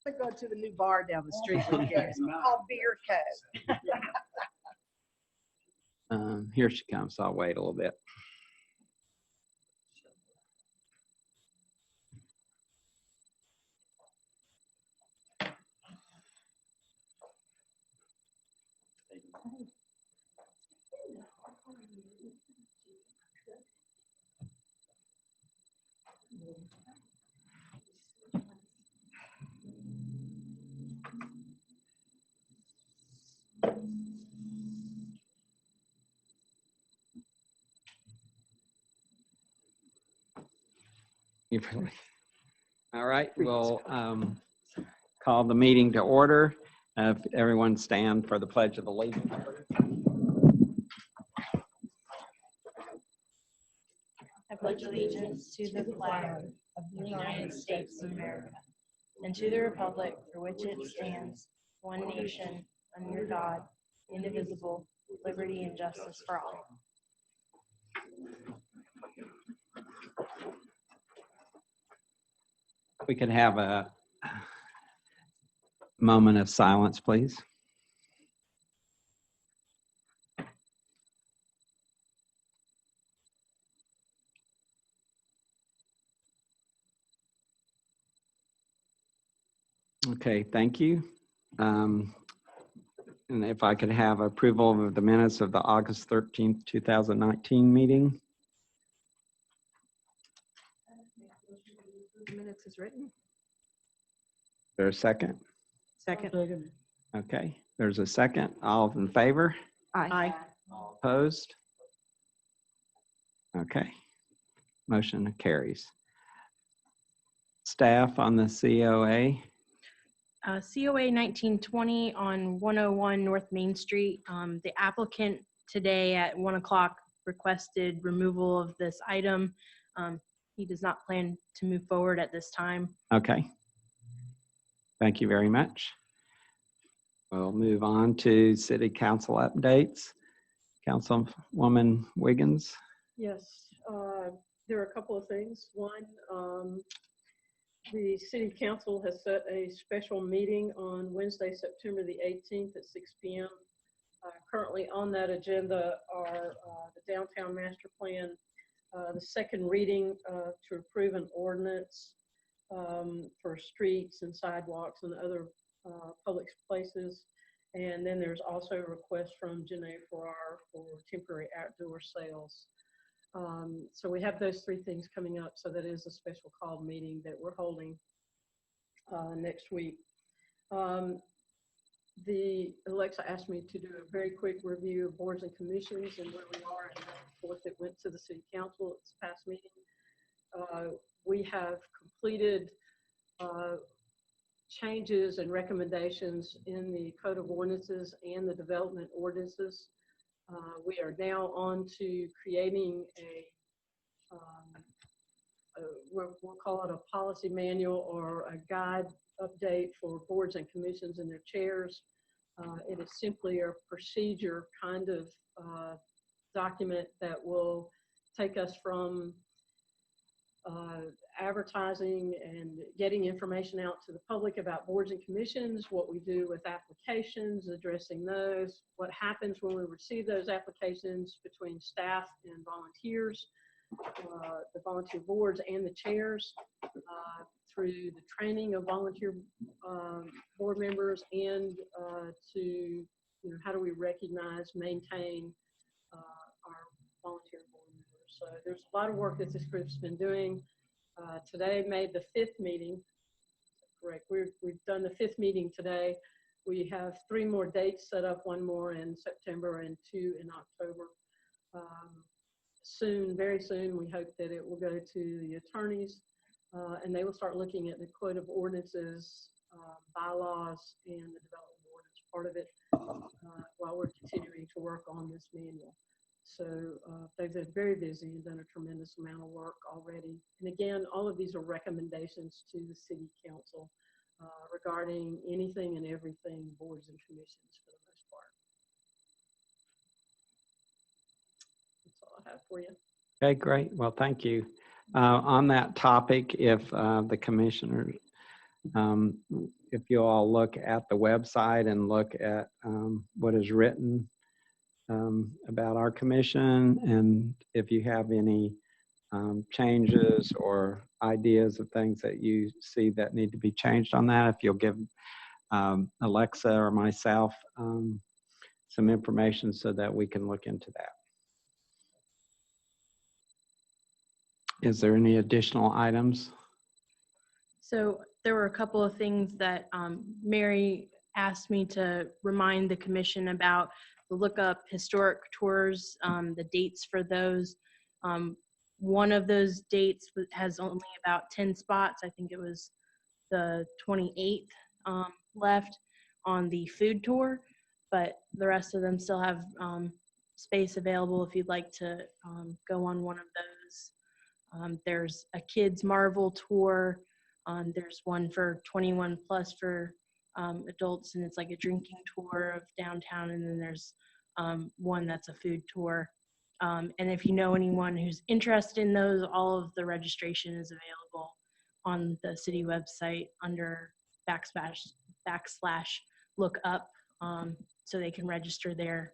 I go to the new bar down the street with you. It's called Beer Co. Here she comes. I'll wait a little bit. You really? All right, we'll call the meeting to order. If everyone stand for the Pledge of Allegiance. I pledge allegiance to the flag of the United States of America and to the republic for which it stands, one nation, under God, indivisible, with liberty and justice for all. We could have a moment of silence, please. Okay, thank you. And if I could have approval of the minutes of the August 13th, 2019 meeting. The minutes is written. Is there a second? Second. Okay, there's a second. All in favor? Aye. All opposed? Okay, motion carries. Staff on the COA. COA 1920 on 101 North Main Street. The applicant today at 1 o'clock requested removal of this item. He does not plan to move forward at this time. Okay. Thank you very much. We'll move on to city council updates. Councilwoman Wiggins. Yes, there are a couple of things. One, the city council has set a special meeting on Wednesday, September the 18th at 6 p.m. Currently on that agenda are the downtown master plan, the second reading to approve an ordinance for streets and sidewalks and other public places. And then there's also a request from Janae Farrar for temporary outdoor sales. So we have those three things coming up. So that is a special called meeting that we're holding next week. Alexa asked me to do a very quick review of boards and commissions and where we are in the report that went to the city council at this past meeting. We have completed changes and recommendations in the Code of Ordinances and the development ordinances. We are now on to creating we'll call it a policy manual or a guide update for boards and commissions and their chairs. It is simply a procedure kind of document that will take us from advertising and getting information out to the public about boards and commissions, what we do with applications, addressing those, what happens when we receive those applications between staff and volunteers, the volunteer boards and the chairs, through the training of volunteer board members, and to how do we recognize, maintain our volunteer board members. So there's a lot of work that this group's been doing. Today made the 5th meeting. Correct. We've done the 5th meeting today. We have 3 more dates set up, 1 more in September and 2 in October. Soon, very soon, we hope that it will go to the attorneys and they will start looking at the Code of Ordinances, bylaws, and the development ordinance part of it while we're continuing to work on this manual. So they've been very busy and done a tremendous amount of work already. And again, all of these are recommendations to the city council regarding anything and everything boards and commissions for the most part. That's all I have for you. Okay, great. Well, thank you. On that topic, if the commissioners if you all look at the website and look at what is written about our commission, and if you have any changes or ideas of things that you see that need to be changed on that, if you'll give Alexa or myself some information so that we can look into that. Is there any additional items? So there were a couple of things that Mary asked me to remind the commission about: the look up historic tours, the dates for those. One of those dates has only about 10 spots. I think it was the 28th left on the food tour, but the rest of them still have space available if you'd like to go on one of those. There's a kids Marvel tour. There's one for 21 plus for adults, and it's like a drinking tour of downtown. And then there's one that's a food tour. And if you know anyone who's interested in those, all of the registration is available on the city website under / look up, so they can register there.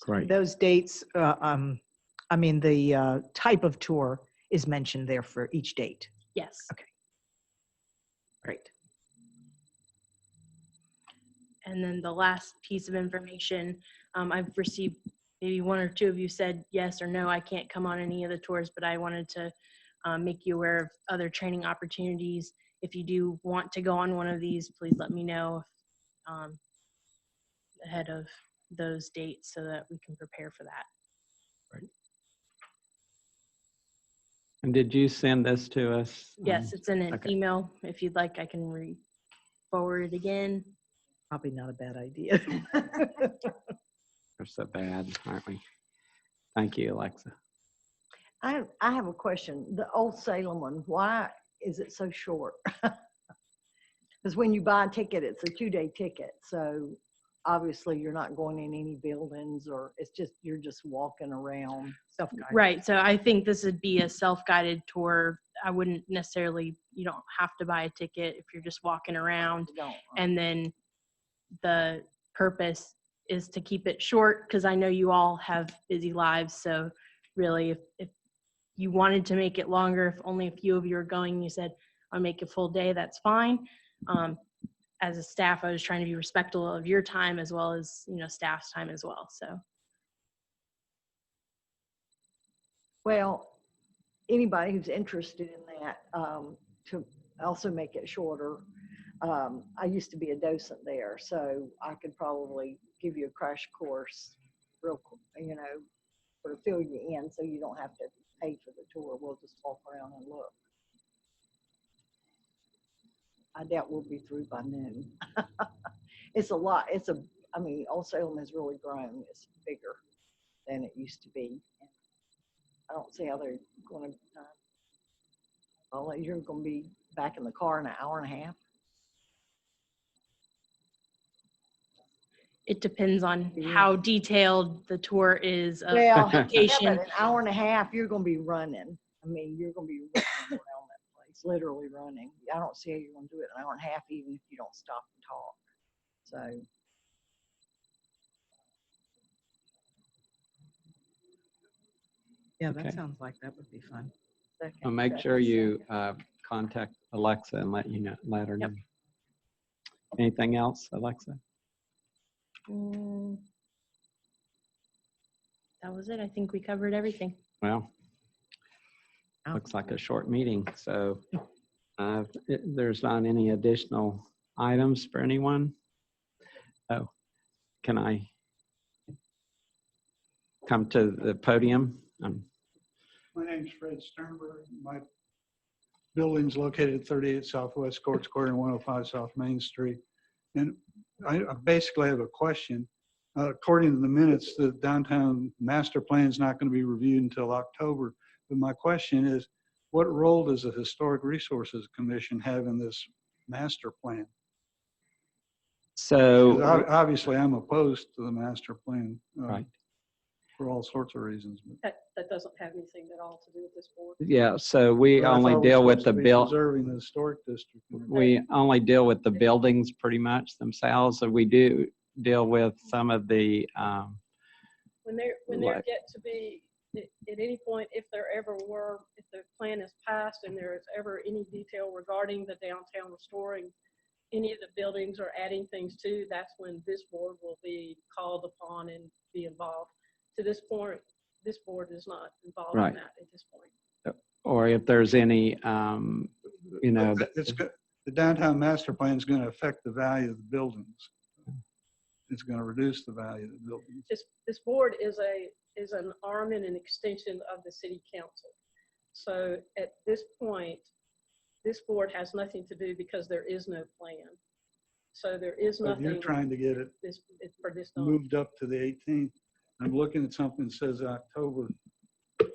Great. Those dates, I mean, the type of tour is mentioned there for each date. Yes. Okay. Great. And then the last piece of information, I've received, maybe one or two of you said yes or no, I can't come on any of the tours, but I wanted to make you aware of other training opportunities. If you do want to go on one of these, please let me know ahead of those dates so that we can prepare for that. And did you send this to us? Yes, it's in an okay. email. If you'd like, I can forward it again. Probably not a bad idea. We're so bad, aren't we? Thank you, Alexa. I have a question. The Old Salem one, why is it so short? Because when you buy a ticket, it's a 2-day ticket. So obviously you're not going in any buildings, or it's just, you're just walking around. Self-guided. Right. So I think this would be a self-guided tour. I wouldn't necessarily, you don't have to buy a ticket if you're just walking around. You don't. And then the purpose is to keep it short, because I know you all have busy lives. So really, if you wanted to make it longer, if only a few of you are going, you said, I'll make a full day, that's fine. As a staff, I was trying to be respectful of your time as well as, staff's time as well. So. Well, anybody who's interested in that, to also make it shorter, I used to be a docent there, so I could probably give you a crash course real quick, sort of fill you in so you don't have to pay for the tour. We'll just walk around and look. I doubt we'll be through by noon. It's a lot. Old Salem has really grown. It's bigger than it used to be. I don't see how they're going to, you're going to be back in the car in an hour and a half. It depends on how detailed the tour is of Well, location. yeah, but an hour and a half, you're going to be running. You're going to be running around that place, literally running. I don't see how you're going to do it in an hour and a half, even if you don't stop and talk. So. Yeah, that Okay. sounds like that would be fun. Well, make sure you contact Alexa and let her know. Yep. Anything else, Alexa? That was it. I think we covered everything. Well, Oh. looks like a short meeting. So there's not any additional items for anyone. Oh, can I come to the podium? My name's Fred Sternberg. My building's located at 38 Southwest Court Square and 105 South Main Street. And I basically have a question. According to the minutes, the downtown master plan is not going to be reviewed until October. But my question is, what role does the Historic Resources Commission have in this master plan? So 'Cause obviously, I'm opposed to the master plan. Right. for all sorts of reasons. But That doesn't have anything at all to do with this board. Yeah, so we I thought only we're deal with supposed the to be bill. Preserving the historic district. We only deal with the buildings pretty much themselves, and we do deal with some of the, When there Right. get to be, at any point, if the plan is passed and there is ever any detail regarding the downtown restoring any of the buildings or adding things to, that's when this board will be called upon and be involved. To this point, this board is not involved Right. in that at this point. or if there's any, you know, The downtown master plan is going to affect the value of the buildings. It's going to reduce the value of the buildings. This board is an arm and an extension of the city council. So at this point, this board has nothing to do because there is no plan. So there is But nothing you're trying to get it for this done. moved up to the 18th. I'm looking at something that says October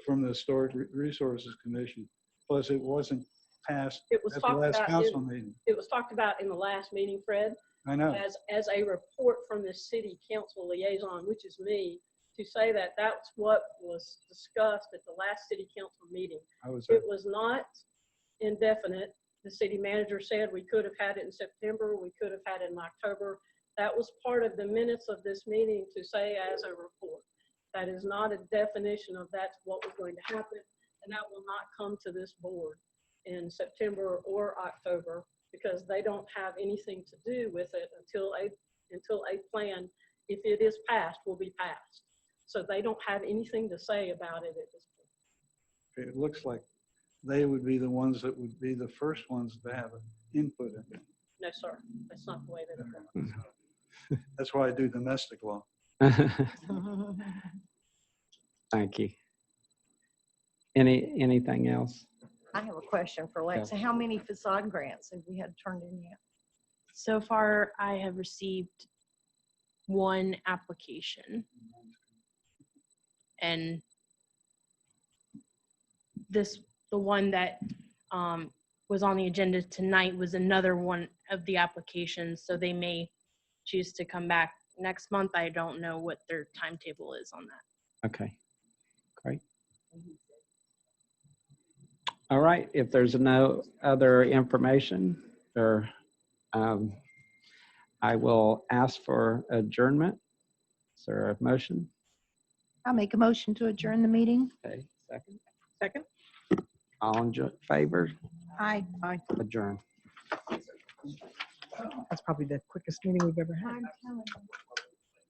from the Historic Resources Commission. Plus, it wasn't passed It was at the talked last about, council meeting. it was talked about in the last meeting, Fred, I know. as a report from the city council liaison, which is me, to say that that's what was discussed at the last city council meeting. I was, It was not indefinite. The city manager said we could have had it in September, we could have had it in October. That was part of the minutes of this meeting to say as a report. That is not a definition of that's what was going to happen, and that will not come to this board in September or October because they don't have anything to do with it until a plan, if it is passed, will be passed. So they don't have anything to say about it at this point. it looks like they would be the ones that would be the first ones to have an input in it. No, sir, that's not the way that it works. That's why I do domestic law. thank you. Anything else? I have a question for Lexa. How many facade grants have we had turned in yet? So far, I have received one application. And the one that was on the agenda tonight was another one of the applications. So they may choose to come back next month. I don't know what their timetable is on that. Okay, great. All right, if there's no other information, or I will ask for adjournment. Is there a motion? I'll make a motion to adjourn the meeting. Okay, second. Second? All in favor? Aye. Adjourn. That's probably the quickest meeting we've ever had.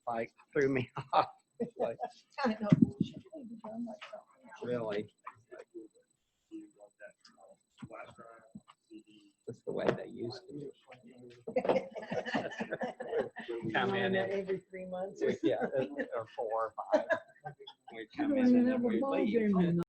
Like, threw me off. Like, really? That's the way they used to. Come in and Every 3 months. yeah, or 4 or 5. We come in and then we leave.